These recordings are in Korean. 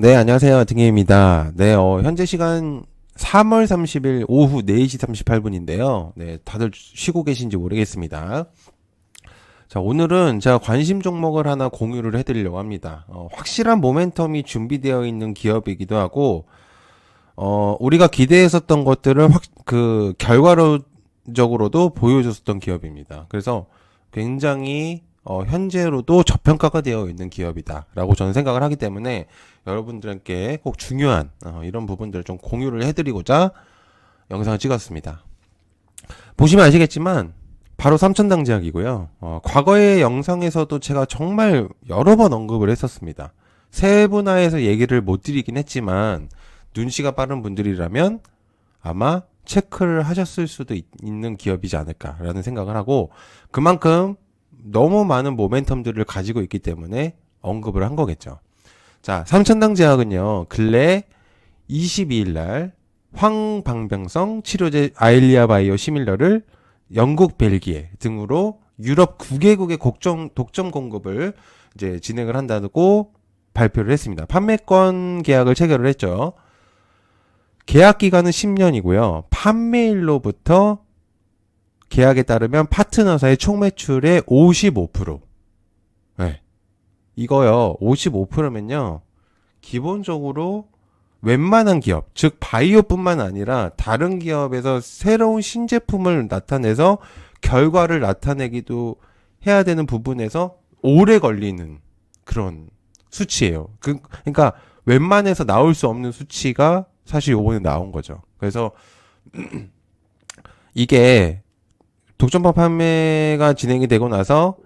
네, 안녕하세요. 등혜입니다. 네, 현재 시간 3월 30일 오후 4시 38분인데요. 네, 다들 쉬고 계신지 모르겠습니다. 자, 오늘은 제가 관심 종목을 하나 공유를 해드리려고 합니다. 확실한 모멘텀이 준비되어 있는 기업이기도 하고, 우리가 기대했었던 것들을 결과적으로도 보여줬었던 기업입니다. 그래서 굉장히 현재로도 저평가가 되어 있는 기업이다라고 저는 생각을 하기 때문에 여러분들께 꼭 중요한 이런 부분들을 좀 공유를 해드리고자 영상을 찍었습니다. 보시면 아시겠지만 바로 삼천당 제약이고요. 과거의 영상에서도 제가 정말 여러 번 언급을 했었습니다. 세분화해서 얘기를 못 드리긴 했지만 눈치가 빠른 분들이라면 아마 체크를 하셨을 수도 있는 기업이지 않을까라는 생각을 하고, 그만큼 너무 많은 모멘텀들을 가지고 있기 때문에 언급을 한 거겠죠. 자, 삼천당 제약은요, 근래 22일 날 황방병성 치료제 아일리아 바이오 시밀러를 영국, 벨기에 등으로 유럽 9개국의 독점 공급을 이제 진행을 한다고 발표를 했습니다. 판매권 계약을 체결을 했죠. 계약 기간은 10년이고요. 판매일로부터 계약에 따르면 파트너사의 총 매출의 55%. 네. 이거요. 55%면요. 기본적으로 웬만한 기업, 즉 바이오뿐만 아니라 다른 기업에서 새로운 신제품을 나타내서 결과를 나타내기도 해야 되는 부분에서 오래 걸리는 그런 수치예요. 그러니까 웬만해서 나올 수 없는 수치가 사실 요번에 나온 거죠. 그래서 이게 독점법 판매가 진행이 되고 나서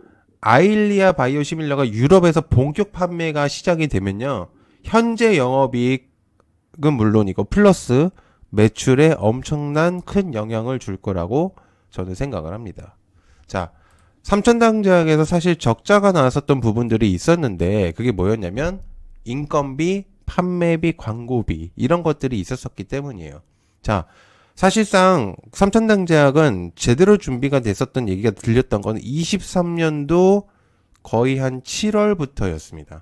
아일리아 바이오시밀러가 유럽에서 본격 판매가 시작이 되면요, 현재 영업이익은 물론이고 플러스 매출에 엄청난 큰 영향을 줄 거라고 저는 생각을 합니다. 자, 삼천당제약에서 사실 적자가 나왔었던 부분들이 있었는데 그게 뭐였냐면 인건비, 판매비, 광고비 이런 것들이 있었었기 때문이에요. 자, 사실상 삼천당제약은 제대로 준비가 됐었던 얘기가 들렸던 건 23년도 거의 한 7월부터였습니다.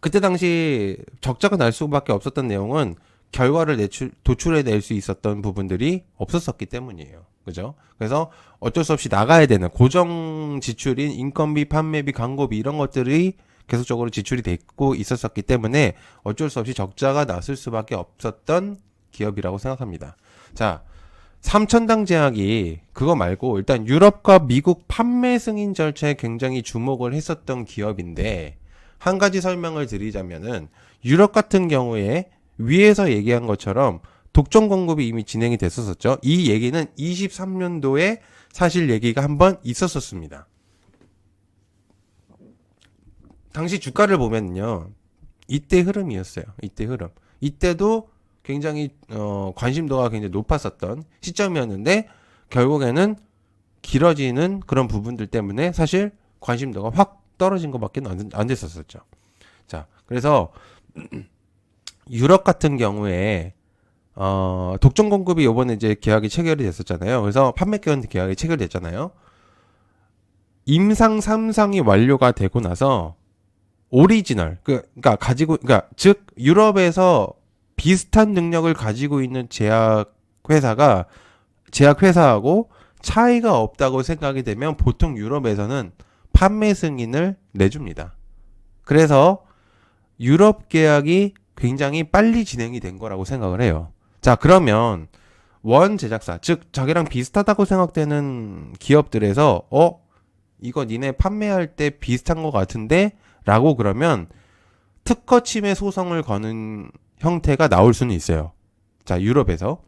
그때 당시 적자가 날 수밖에 없었던 내용은 결과를 도출해낼 수 있었던 부분들이 없었었기 때문이에요. 그죠? 그래서 어쩔 수 없이 나가야 되는 고정 지출인 인건비, 판매비, 광고비 이런 것들이 계속적으로 지출이 됐고 있었었기 때문에 어쩔 수 없이 적자가 났을 수밖에 없었던 기업이라고 생각합니다. 자, 삼천당 제약이 그거 말고 일단 유럽과 미국 판매 승인 절차에 굉장히 주목을 했었던 기업인데, 한 가지 설명을 드리자면은 유럽 같은 경우에 위에서 얘기한 것처럼 독점 공급이 이미 진행이 됐었었죠. 이 얘기는 23년도에 사실 얘기가 한번 있었었습니다. 당시 주가를 보면요, 이때 흐름이었어요. 이때 흐름. 이때도 굉장히 관심도가 굉장히 높았었던 시점이었는데 결국에는 길어지는 그런 부분들 때문에 사실 관심도가 확 떨어진 것밖에 안 됐었었죠. 자, 그래서 유럽 같은 경우에 독점 공급이 이번에 이제 계약이 체결이 됐었잖아요. 그래서 판매권 계약이 체결됐잖아요. 임상 3상이 완료가 되고 나서 오리지널, 그러니까 즉 유럽에서 비슷한 능력을 가지고 있는 제약회사하고 차이가 없다고 생각이 되면 보통 유럽에서는 판매 승인을 내줍니다. 그래서 유럽 계약이 굉장히 빨리 진행이 된 거라고 생각을 해요. 자, 그러면 원 제작사, 즉 자기랑 비슷하다고 생각되는 기업들에서 이거 니네 판매할 때 비슷한 것 같은데? 라고 그러면 특허 침해 소송을 거는 형태가 나올 수는 있어요. 자, 유럽에서.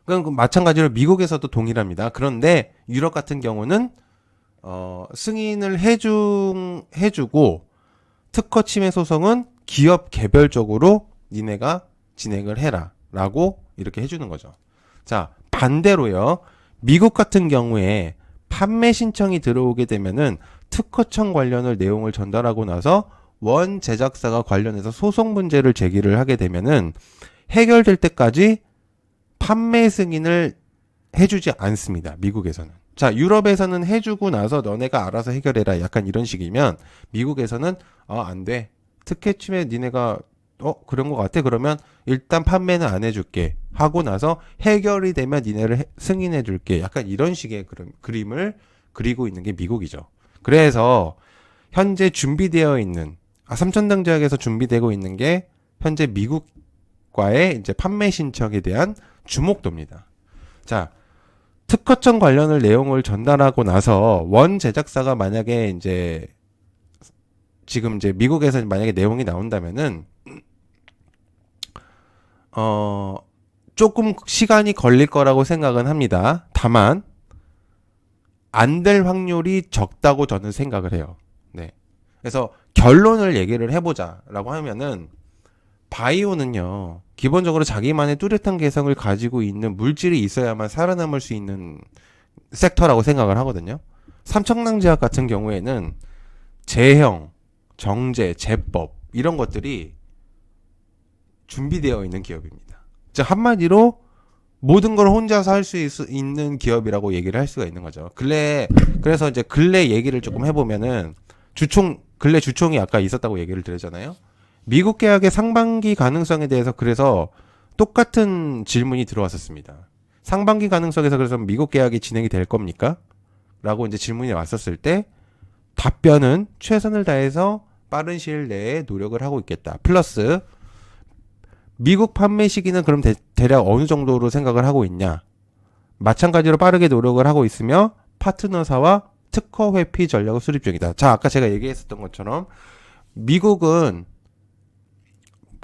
그럼 마찬가지로 미국에서도 동일합니다. 그런데 유럽 같은 경우는 승인을 해주고 특허 침해 소송은 기업 개별적으로 니네가 진행을 해라 라고 이렇게 해주는 거죠. 자, 반대로요, 미국 같은 경우에 판매 신청이 들어오게 되면은 특허청 관련을 내용을 전달하고 나서 원 제작사가 관련해서 소송 문제를 제기를 하게 되면은 해결될 때까지 판매 승인을 해주지 않습니다. 미국에서는. 자, 유럽에서는 해주고 나서 너네가 알아서 해결해라 약간 이런 식이면 미국에서는 안 돼. 특혜침해 니네가 그런 것 같아? 그러면 일단 판매는 안 해줄게 하고 나서 해결이 되면 니네를 승인해줄게. 약간 이런 식의 그림을 그리고 있는 게 미국이죠. 그래서 현재 준비되어 있는 삼천당제약에서 준비되고 있는 게 현재 미국과의 이제 판매 신청에 대한 주목도입니다. 자, 특허청 관련을 내용을 전달하고 나서 원 제작사가 만약에 이제 지금 이제 미국에서 만약에 내용이 나온다면은 조금 시간이 걸릴 거라고 생각은 합니다. 다만 안 될 확률이 적다고 저는 생각을 해요. 네. 그래서 결론을 얘기를 해보자라고 하면은 바이오는요, 기본적으로 자기만의 뚜렷한 개성을 가지고 있는 물질이 있어야만 살아남을 수 있는 섹터라고 생각을 하거든요. 삼청당제약 같은 경우에는 제형, 정제, 제법 이런 것들이 준비되어 있는 기업입니다. 즉 한마디로 모든 걸 혼자서 할 수 있는 기업이라고 얘기를 할 수가 있는 거죠. 그래서 이제 근래 얘기를 조금 해보면은 근래 주총이 아까 있었다고 얘기를 드렸잖아요. 미국 계약의 상반기 가능성에 대해서 그래서 똑같은 질문이 들어왔었습니다. 상반기 가능성에서 그래서 미국 계약이 진행이 될 겁니까? 라고 이제 질문이 왔었을 때 답변은 최선을 다해서 빠른 시일 내에 노력을 하고 있겠다. 플러스 미국 판매 시기는 그럼 대략 어느 정도로 생각을 하고 있냐? 마찬가지로 빠르게 노력을 하고 있으며 파트너사와 특허 회피 전략을 수립 중이다. 자, 아까 제가 얘기했었던 것처럼 미국은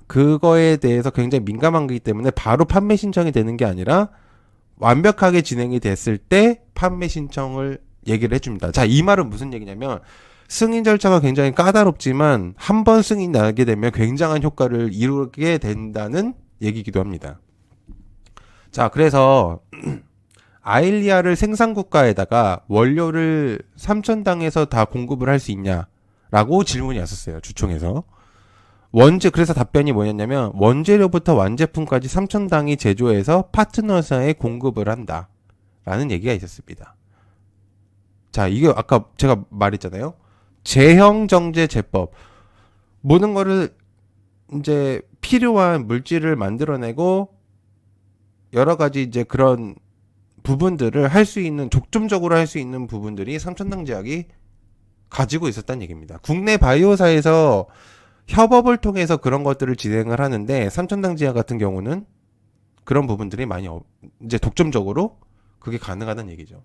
그거에 대해서 굉장히 민감한 거기 때문에 바로 판매 신청이 되는 게 아니라 완벽하게 진행이 됐을 때 판매 신청을 얘기를 해줍니다. 자, 이 말은 무슨 얘기냐면 승인 절차가 굉장히 까다롭지만 한 번 승인 나게 되면 굉장한 효과를 이루게 된다는 얘기이기도 합니다. 자, 그래서 아일리아를 생산 국가에다가 원료를 삼천당에서 다 공급을 할 수 있냐라고 질문이 왔었어요. 주총에서. 그래서 답변이 뭐였냐면 원재료부터 완제품까지 삼천당이 제조해서 파트너사에 공급을 한다 라는 얘기가 있었습니다. 자, 이게 아까 제가 말했잖아요. 제형 정제 제법, 모든 거를 이제 필요한 물질을 만들어내고 여러 가지 이제 그런 부분들을 할 수 있는, 족점적으로 할 수 있는 부분들이 삼천당제약이 가지고 있었다는 얘기입니다. 국내 바이오사에서 협업을 통해서 그런 것들을 진행을 하는데 삼천당제약 같은 경우는 그런 부분들이 많이 이제 독점적으로 그게 가능하다는 얘기죠.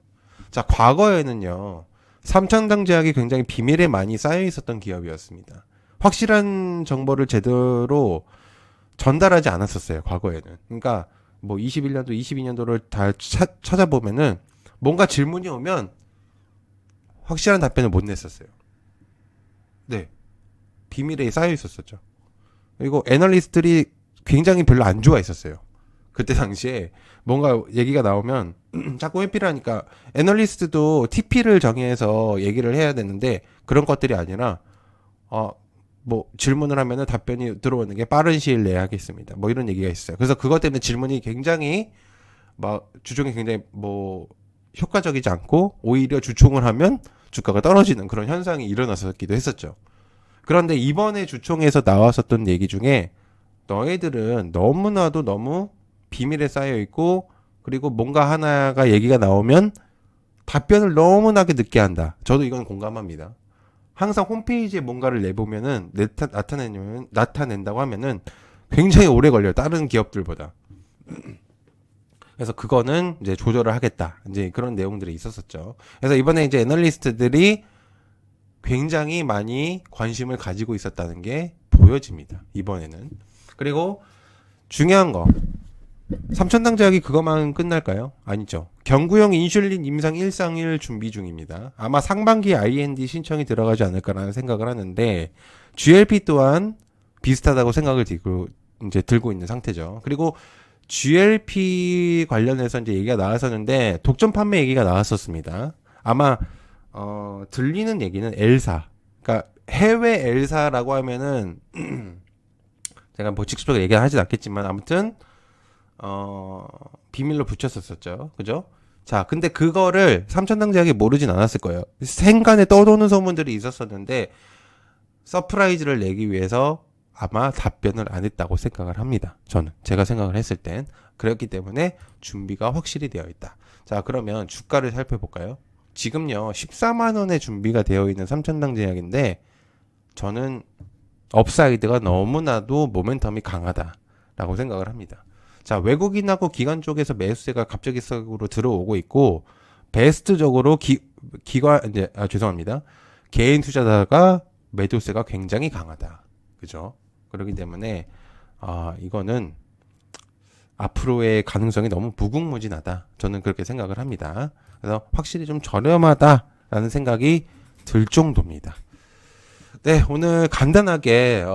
자, 과거에는요, 삼천당제약이 굉장히 비밀에 많이 쌓여 있었던 기업이었습니다. 확실한 정보를 제대로 전달하지 않았었어요, 과거에는. 그러니까 뭐 21년도, 22년도를 다 찾아보면은 뭔가 질문이 오면 확실한 답변을 못 냈었어요. 네. 비밀에 쌓여 있었었죠. 그리고 애널리스트들이 굉장히 별로 안 좋아했었어요. 그때 당시에 뭔가 얘기가 나오면 자꾸 회피를 하니까 애널리스트도 TP를 정해서 얘기를 해야 되는데 그런 것들이 아니라 뭐 질문을 하면은 답변이 들어오는 게 빠른 시일 내에 하겠습니다. 뭐 이런 얘기가 있어요. 그래서 그것 때문에 질문이 굉장히 막 주총이 굉장히 뭐 효과적이지 않고 오히려 주총을 하면 주가가 떨어지는 그런 현상이 일어났었기도 했었죠. 그런데 이번에 주총에서 나왔었던 얘기 중에 너희들은 너무나도 너무 비밀에 쌓여 있고 그리고 뭔가 하나가 얘기가 나오면 답변을 너무나게 늦게 한다. 저도 이건 공감합니다. 항상 홈페이지에 뭔가를 내보면은 나타낸다고 하면은 굉장히 오래 걸려요. 다른 기업들보다. 그래서 그거는 이제 조절을 하겠다. 이제 그런 내용들이 있었었죠. 그래서 이번에 이제 애널리스트들이 굉장히 많이 관심을 가지고 있었다는 게 보여집니다. 이번에는. 그리고 중요한 거. 삼천당제약이 그것만 끝날까요? 아니죠. 경구용 인슐린 임상 1상을 준비 중입니다. 아마 상반기에 IND 신청이 들어가지 않을까라는 생각을 하는데 GLP 또한 비슷하다고 생각을 들고 있는 상태죠. 그리고 GLP 관련해서 이제 얘기가 나왔었는데 독점 판매 얘기가 나왔었습니다. 아마 들리는 얘기는 L사. 그러니까 해외 L사라고 하면은 제가 뭐 직접적으로 얘기는 하진 않겠지만 아무튼 비밀로 붙였었죠. 그죠? 자, 근데 그거를 삼천당제약이 모르진 않았을 거예요. 생간에 떠도는 소문들이 있었었는데 서프라이즈를 내기 위해서 아마 답변을 안 했다고 생각을 합니다. 저는 제가 생각을 했을 땐 그렇기 때문에 준비가 확실히 되어 있다. 자, 그러면 주가를 살펴볼까요? 지금요 14만 원에 준비가 되어 있는 삼천당 제약인데 저는 업사이드가 너무나도 모멘텀이 강하다라고 생각을 합니다. 자, 외국인하고 기관 쪽에서 매수세가 갑작스럽게 들어오고 있고 베스트적으로 기관 이제 죄송합니다. 개인 투자자가 매도세가 굉장히 강하다. 그죠? 그렇기 때문에 이거는 앞으로의 가능성이 너무 무궁무진하다. 저는 그렇게 생각을 합니다. 그래서 확실히 좀 저렴하다라는 생각이 들 정도입니다. 네, 오늘 간단하게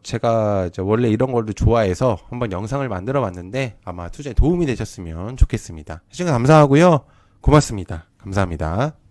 제가 원래 이런 걸로 좋아해서 한번 영상을 만들어 봤는데 아마 투자에 도움이 되셨으면 좋겠습니다. 시청 감사하고요. 고맙습니다. 감사합니다.